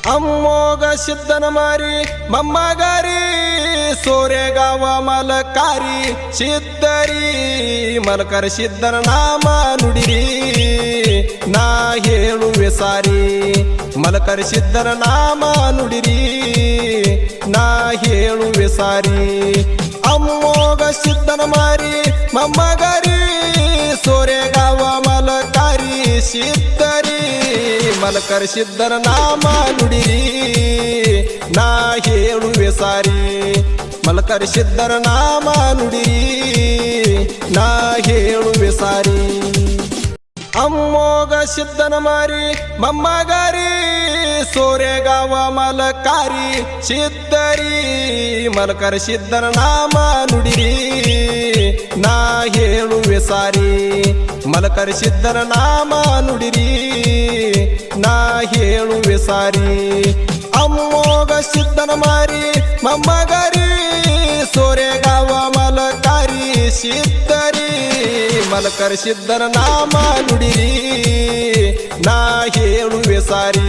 अम्मोग सिद्धन मारी मम्मागारी सोरेगाव मलकारी सिद्धरी मलकर सिद्धन नाम नुಡಿರಿ ನಾ ಹೇಳುವೆ ಸಾರಿ ಮಲಕರ ಸಿದ್ಧನ ನಾಮ ನುಡಿರಿ ನಾ ಹೇಳುವೆ ಸಾರಿ ಅಮ್ಮೋಗ ಸಿದ್ಧನ ಮಾರಿ ಮಮ್ಮಗಾರಿ ಸೋರೆಗಾವ ಮಲಕಾರಿ ಸಿದ್ಧರಿ ಮಲಕರ ಸಿದ್ಧನ ನಾಮ ನುಡಿರಿ ನಾ ಹೇಳುವೆ ಸಾರಿ ಮಲಕರ ಸಿದ್ಧನ ನಾಮ ನುಡಿರಿ ನಾ ಹೇಳುವೆ ಸಾರಿ अम्मोग सिद्धन मारी मम्मागारी सोरेगाव मलकारी सिद्धरी मलकर सिद्धन नाम नुडिरी ನಾ ಹೇಳುವೆ ಸಾರಿ ಮಲಕರ ಸಿದ್ಧನ ನಾಮ ನುಡಿರಿ ನಾ ಹೇಳುವೆ ಸಾರಿ ಅಮ್ಮೋಗ ಸಿದ್ಧನ ಮಾರಿ ಮಮ್ಮಗಾರಿ ಸೋರೆಗಾವ ಮಲಕಾರಿ ಸಿದ್ಧರಿ ಮಲಕರ ಸಿದ್ಧನ ನಾಮ ನುಡಿರಿ ನಾ ಹೇಳುವೆ ಸಾರಿ